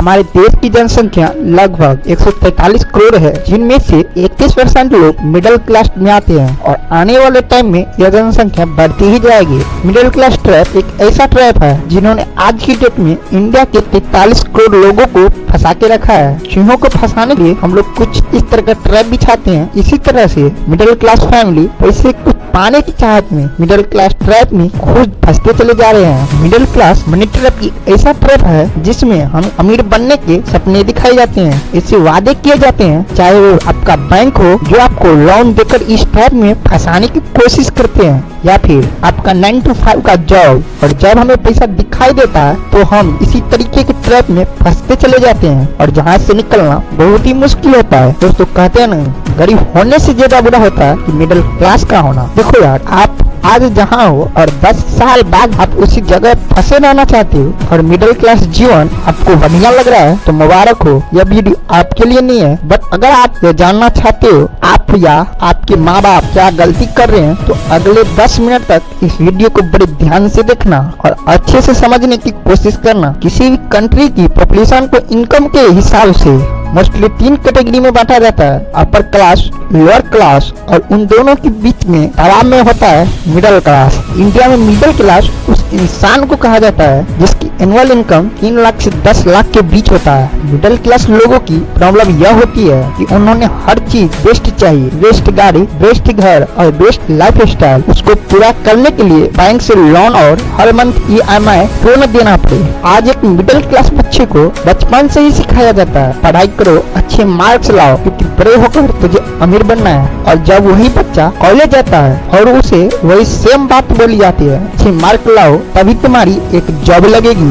हमारे देश की जनसंख्या लगभग 143 करोड़ है, जिनमें से 31% लोग मिडिल क्लास में आते हैं और आने वाले टाइम में यह जनसंख्या बढ़ती ही जाएगी। मिडिल क्लास ट्रैप एक ऐसा ट्रैप है जिन्होंने आज की डेट में इंडिया के 43 करोड़ लोगों को फंसा के रखा है। चूहों को फंसाने के लिए हम लोग कुछ इस तरह का ट्रैप बिछाते हैं। इसी तरह से मिडिल क्लास फैमिली पैसे कुछ पाने की चाहत में मिडिल क्लास ट्रैप में खुद फंसते चले जा रहे हैं। मिडिल क्लास मनी ट्रैप एक ऐसा ट्रैप है जिसमें हम अमीर बनने के सपने दिखाए जाते हैं, इससे वादे किए जाते हैं, चाहे वो आपका बैंक हो जो आपको लोन देकर इस ट्रैप में फंसाने की कोशिश करते हैं, या फिर आपका 9 to 5 का जॉब। और जब हमें पैसा दिखाई देता है तो हम इसी तरीके के ट्रैप में फंसते चले जाते हैं और जहाँ से निकलना बहुत ही मुश्किल होता है। दोस्तों कहते हैं ना, गरीब होने से ज्यादा बुरा होता है कि मिडिल क्लास का होना। देखो यार, आप आज जहाँ हो और 10 साल बाद आप उसी जगह फंसे रहना चाहते हो और मिडिल क्लास जीवन आपको बढ़िया लग रहा है तो मुबारक हो, यह वीडियो आपके लिए नहीं है। बट अगर आप ये जानना चाहते हो आप या आपके माँ बाप क्या गलती कर रहे हैं तो अगले 10 मिनट तक इस वीडियो को बड़े ध्यान से देखना और अच्छे से समझने की कोशिश करना। किसी भी कंट्री की पॉपुलेशन को इनकम के हिसाब से मोस्टली 3 कैटेगरी में बांटा जाता है, अपर क्लास, लोअर क्लास, और उन दोनों के बीच में आराम में होता है मिडिल क्लास। इंडिया में मिडिल क्लास उस इंसान को कहा जाता है जिसकी एनुअल इनकम 3 लाख से 10 लाख के बीच होता है। मिडिल क्लास लोगों की प्रॉब्लम यह होती है कि उन्होंने हर चीज बेस्ट चाहिए, बेस्ट गाड़ी, बेस्ट घर और बेस्ट लाइफ स्टाइल। उसको पूरा करने के लिए बैंक से लोन और हर मंथ EMI क्यों न देना पड़े। आज एक मिडिल क्लास बच्चे को बचपन से ही सिखाया जाता है पढ़ाई करो, अच्छे मार्क्स लाओ, क्योंकि बड़े होकर तुझे अमीर बनना है। और जब वही बच्चा कॉलेज जाता है और उसे वही सेम बात बोली जाती है, अच्छे मार्क लाओ तभी तुम्हारी एक जॉब लगेगी।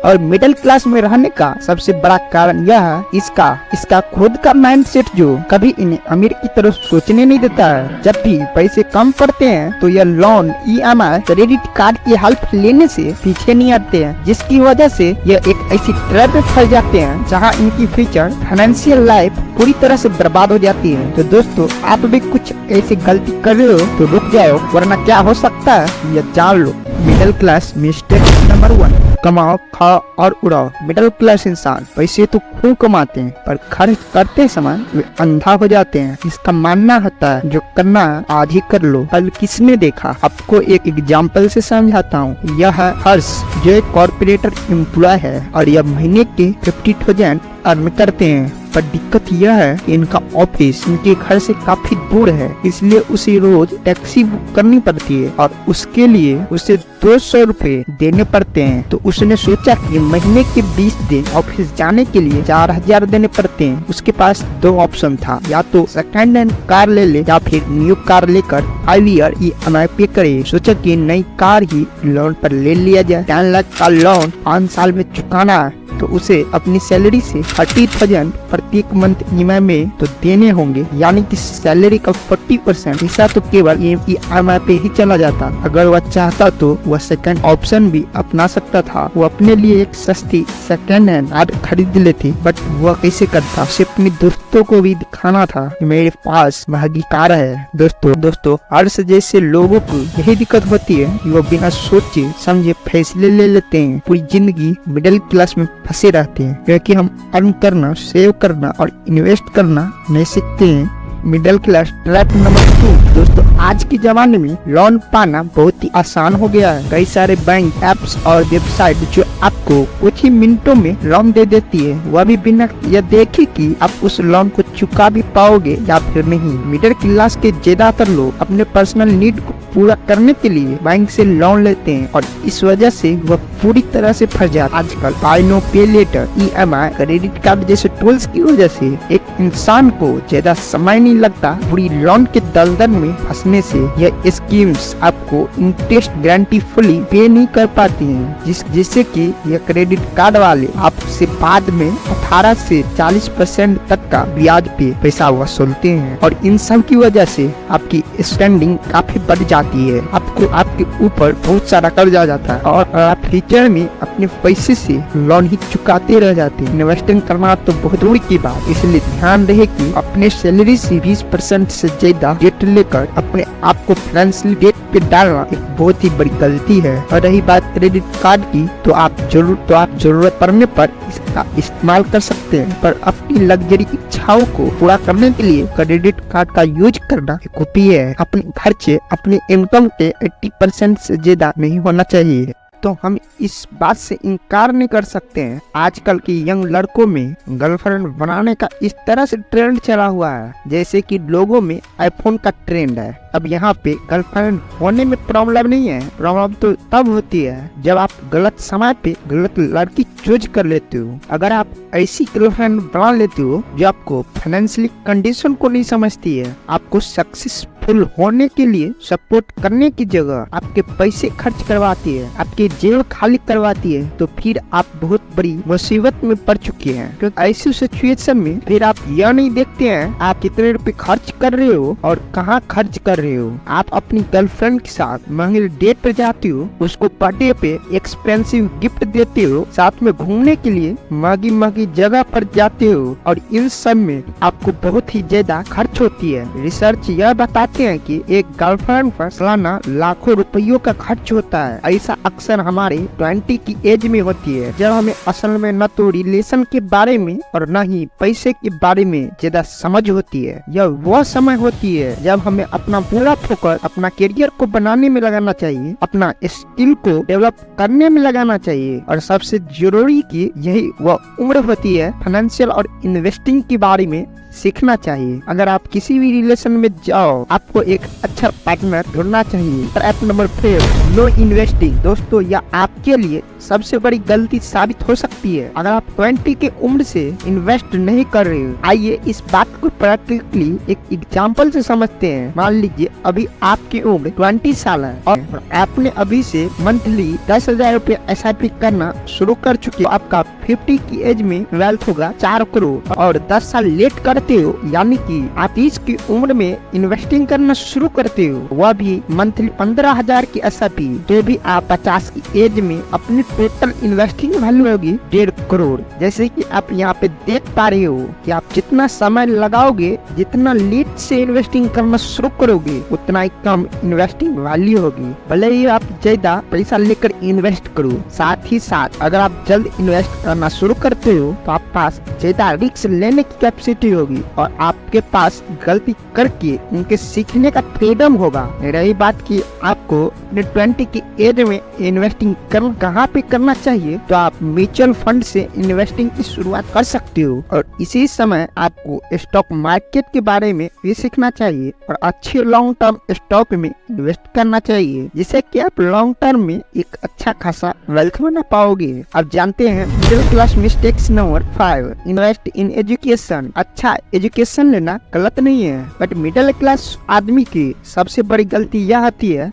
और मिडिल क्लास में रहने का सबसे बड़ा कारण यह है इसका खुद का माइंडसेट जो कभी इन्हें अमीर की तरफ सोचने नहीं देता है। जब भी पैसे कम पड़ते हैं तो यह लोन, EMI, क्रेडिट कार्ड की हेल्प लेने से पीछे नहीं हटते हैं, जिसकी वजह से यह एक ऐसी ट्रैप में फंस जाते हैं जहां इनकी फ्यूचर फाइनेंशियल लाइफ पूरी तरह से बर्बाद हो जाती है। तो दोस्तों, आप भी कुछ ऐसी गलती कर रहे हो तो रुक जाओ, वरना क्या हो सकता है यह जान लो। मिडिल क्लास मिस्टेक नंबर 1, कमाओ, खाओ और उड़ाओ। मिडिल क्लास इंसान पैसे तो खूब कमाते हैं पर खर्च करते समय वे अंधा हो जाते हैं। इसका मानना होता है जो करना है आज ही कर लो, कल किसने देखा। आपको एक एग्जाम्पल से समझाता हूँ। यह है हर्ष जो एक कॉर्पोरेटर एम्प्लॉय है और यह महीने के 50,000 अर्न करते हैं। पर दिक्कत यह है कि इनका ऑफिस इनके घर से काफी दूर है, इसलिए उसे रोज टैक्सी बुक करनी पड़ती है और उसके लिए उसे 200 रुपए देने पड़ते हैं। तो उसने सोचा कि महीने के 20 दिन ऑफिस जाने के लिए 4,000 देने पड़ते हैं। उसके पास 2 ऑप्शन था, या तो सेकंड हैंड कार ले या फिर न्यू कार लेकर 5 ईयर EMI पे करे। सोचा कि नई कार ही लोन पर ले लिया जाए। 10 लाख का लोन 5 साल में चुकाना है तो उसे अपनी सैलरी से 30,000 प्रत्येक मंथ EMI में तो देने होंगे, यानी कि सैलरी का 40% हिस्सा तो केवल EMI पे ही चला जाता। अगर वह चाहता तो वह सेकंड ऑप्शन भी अपना सकता था। वो अपने लिए एक सस्ती सेकंड हैंड कार खरीद लेती, बट वह कैसे करता? उसे अपने दोस्तों को भी दिखाना था कि मेरे पास महंगी कार है। दोस्तों हर्ष जैसे लोगों को यही दिक्कत होती है कि वो बिना सोचे समझे फैसले ले लेते हैं, पूरी जिंदगी मिडिल क्लास में फंसे रहते हैं, क्योंकि हम अर्न करना, सेव करना और इन्वेस्ट करना नहीं सीखते हैं। Middle class trap number 2। दोस्तों, आज के जमाने में लोन पाना बहुत ही आसान हो गया है। कई सारे बैंक एप्स और वेबसाइट जो आपको कुछ ही मिनटों में लोन दे देती है, वह भी बिना यह देखे कि आप उस लोन को चुका भी पाओगे या फिर नहीं। मिडिल क्लास के ज्यादातर लोग अपने पर्सनल नीड को पूरा करने के लिए बैंक से लोन लेते हैं और इस वजह से वह पूरी तरह से फंस जाते हैं। आजकल बाय नो पे लेटर, EMI, क्रेडिट कार्ड जैसे टूल्स की वजह से एक इंसान को ज्यादा समय नहीं लगता पूरी लोन के दलदल में फंसने से। यह स्कीम्स आपको इंटरेस्ट गारंटी फुली पे नहीं कर पाती हैं, जिससे कि यह क्रेडिट कार्ड वाले आपसे बाद में 18 से 40% तक का ब्याज पे पैसा वसूलते हैं और इन सब की वजह से आपकी स्टैंडिंग काफी बढ़ जाती है। आपको आपके ऊपर बहुत सारा कर्जा जाता है और आप फ्यूचर में अपने पैसे से लोन ही चुकाते रह जाते हैं। इन्वेस्टिंग करना तो बहुत दूर की बात, इसलिए ध्यान रहे कि अपने सैलरी से 20% से ज्यादा डेट लेकर अपने आप को फाइनेंशियल डेट पे डालना एक बहुत ही बड़ी गलती है। और रही बात क्रेडिट कार्ड की, तो आप जरूरत पड़ने पर इस का इस्तेमाल कर सकते हैं, पर अपनी लग्जरी इच्छाओं को पूरा करने के लिए क्रेडिट कार्ड का यूज करना बेवकूफी है। अपने खर्चे अपनी इनकम के 80% से ज्यादा नहीं होना चाहिए। तो हम इस बात से इनकार नहीं कर सकते हैं, आजकल के यंग लड़कों में गर्लफ्रेंड बनाने का इस तरह से ट्रेंड चला हुआ है जैसे कि लोगों में आईफोन का ट्रेंड है। अब यहाँ पे गर्लफ्रेंड होने में प्रॉब्लम नहीं है, प्रॉब्लम तो तब होती है जब आप गलत समय पे गलत लड़की चूज कर लेते हो। अगर आप ऐसी गर्लफ्रेंड बना लेते हो जो आपको फाइनेंशियली कंडीशन को नहीं समझती है, आपको सक्सेसफुल होने के लिए सपोर्ट करने की जगह आपके पैसे खर्च करवाती है, आपकी जेब खाली करवाती है, तो फिर आप बहुत बड़ी मुसीबत में पड़ चुके हैं। क्योंकि ऐसी सिचुएशन में फिर आप यह नहीं देखते हैं आप कितने रुपए खर्च कर रहे हो और कहाँ खर्च कर रहे हो। आप अपनी गर्लफ्रेंड के साथ महंगे डेट पे जाते हो, उसको बर्थडे पे एक्सपेंसिव गिफ्ट देते हो, साथ में घूमने के लिए महंगी जगह पर जाते हो, और इन सब में आपको बहुत ही ज्यादा खर्च होती है। रिसर्च यह बताते हैं कि एक गर्लफ्रेंड पर सालाना लाखों रुपयों का खर्च होता है। ऐसा अक्सर हमारे 20 की एज में होती है, जब हमें असल में न तो रिलेशन के बारे में और न ही पैसे के बारे में ज्यादा समझ होती है। यह वह समय होती है जब हमें अपना पूरा फोकस अपना करियर को बनाने में लगाना चाहिए, अपना स्किल को डेवलप करने में लगाना चाहिए, और सबसे जरूरी की यही वह उम्र होती है फाइनेंशियल और इन्वेस्टिंग के बारे में सीखना चाहिए। अगर आप किसी भी रिलेशन में जाओ, आपको एक अच्छा पार्टनर ढूंढना चाहिए। App number 5, no investing. दोस्तों, यह आपके लिए सबसे बड़ी गलती साबित हो सकती है अगर आप 20 के उम्र से इन्वेस्ट नहीं कर रहे हो। आइए इस बात को प्रैक्टिकली एक एग्जांपल से समझते हैं। मान लीजिए अभी आपकी उम्र 20 साल है और आपने अभी से मंथली 10,000 रुपए SIP करना शुरू कर चुके हो। आपका 50 की एज में वेल्थ होगा 4 करोड़ और 10 साल लेट करते हो, यानी कि आप 30 की उम्र में इन्वेस्टिंग करना शुरू करते हो, वह भी मंथली 15,000 की SIP, तो भी आप 50 की एज में अपनी टोटल इन्वेस्टिंग वैल्यू होगी 1.5 करोड़। जैसे कि आप यहाँ पे देख पा रहे हो कि आप जितना समय लगाओगे, जितना लेट से इन्वेस्टिंग करना शुरू करोगे, उतना ही कम इन्वेस्टिंग वैल्यू होगी। भले ही आप ज्यादा पैसा लेकर इन्वेस्ट करो, साथ ही साथ अगर आप जल्द इन्वेस्ट करना शुरू करते हो तो आप पास ज्यादा रिस्क लेने की कैपेसिटी होगी और आपके पास गलती करके उनके सीखने का फ्रीडम होगा। रही बात की आपको अपने 20 की एज में इन्वेस्टिंग कहाँ पे करना चाहिए, तो आप म्यूचुअल फंड से इन्वेस्टिंग की शुरुआत कर सकते हो, और इसी समय आपको स्टॉक मार्केट के बारे में भी सीखना चाहिए और अच्छे लॉन्ग टर्म स्टॉक में इन्वेस्ट करना चाहिए, जिससे कि आप लॉन्ग टर्म में एक अच्छा खासा वेल्थ बना पाओगे। आप जानते हैं middle class mistakes number 5, invest in education. अच्छा एजुकेशन लेना गलत नहीं है, बट मिडिल क्लास आदमी की सबसे बड़ी गलती यह आती है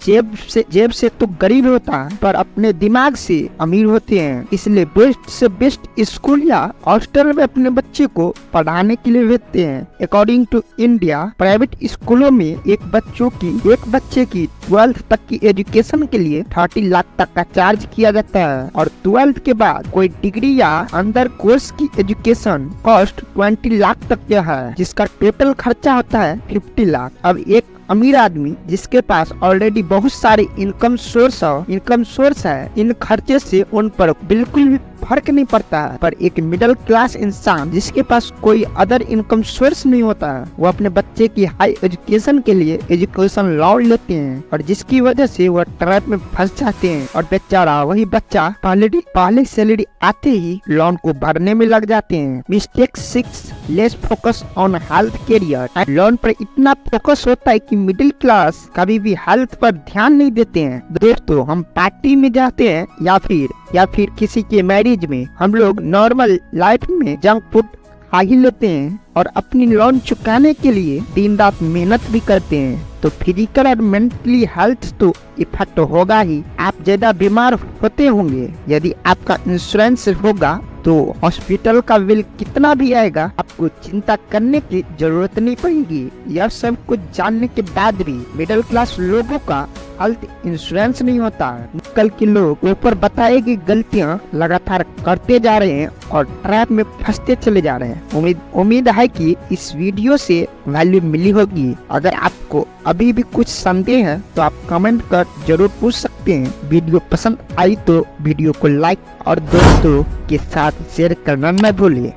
जेब से तो गरीब होता है पर अपने दिमाग से अमीर होते हैं। इसलिए बेस्ट से बेस्ट स्कूल या हॉस्टल में अपने बच्चे को पढ़ाने के लिए भेजते हैं। अकॉर्डिंग टू इंडिया, प्राइवेट स्कूलों में एक बच्चे की 12th तक की एजुकेशन के लिए 30 लाख तक का चार्ज किया जाता है, और 12th के बाद कोई डिग्री या अंदर कोर्स की एजुकेशन कॉस्ट 20 लाख तक का है, जिसका टोटल खर्चा होता है 50 लाख। अब एक अमीर आदमी जिसके पास ऑलरेडी बहुत सारे इनकम सोर्स है, इन खर्चे से उन पर बिल्कुल भी फर्क नहीं पड़ता है। पर एक मिडिल क्लास इंसान जिसके पास कोई अदर इनकम सोर्स नहीं होता है, वो अपने बच्चे की हाई एजुकेशन के लिए एजुकेशन लोन लेते हैं, और जिसकी वजह से वो ट्रैप में फंस जाते हैं, और बेचारा वही बच्चा पहले सैलरी आते ही लोन को भरने में लग जाते हैं। Mistake 6, less focus on health career. Loan पर इतना फोकस होता है कि मिडिल क्लास कभी भी हेल्थ पर ध्यान नहीं देते हैं। दोस्तों, हम पार्टी में जाते हैं या फिर किसी के मैरिज में, हम लोग नॉर्मल लाइफ में जंक फूड खा ही लेते हैं और अपनी लोन चुकाने के लिए दिन रात मेहनत भी करते हैं, तो फिजिकल और मेंटली हेल्थ तो इफेक्ट होगा ही। आप ज्यादा बीमार होते होंगे, यदि आपका इंश्योरेंस होगा तो हॉस्पिटल का बिल कितना भी आएगा, आपको चिंता करने की जरूरत नहीं पड़ेगी। यह सब कुछ जानने के बाद भी मिडिल क्लास लोगों का हेल्थ इंश्योरेंस नहीं होता है। कल के लोग ऊपर बताए कि गलतियां लगातार करते जा रहे हैं और ट्रैप में फंसते चले जा रहे हैं। उम्मीद है कि इस वीडियो से वैल्यू मिली होगी। अगर आपको अभी भी कुछ संदेह है तो आप कमेंट कर जरूर पूछ सकते हैं। वीडियो पसंद आई तो वीडियो को लाइक और दोस्तों के साथ शेयर करना न भूलिए।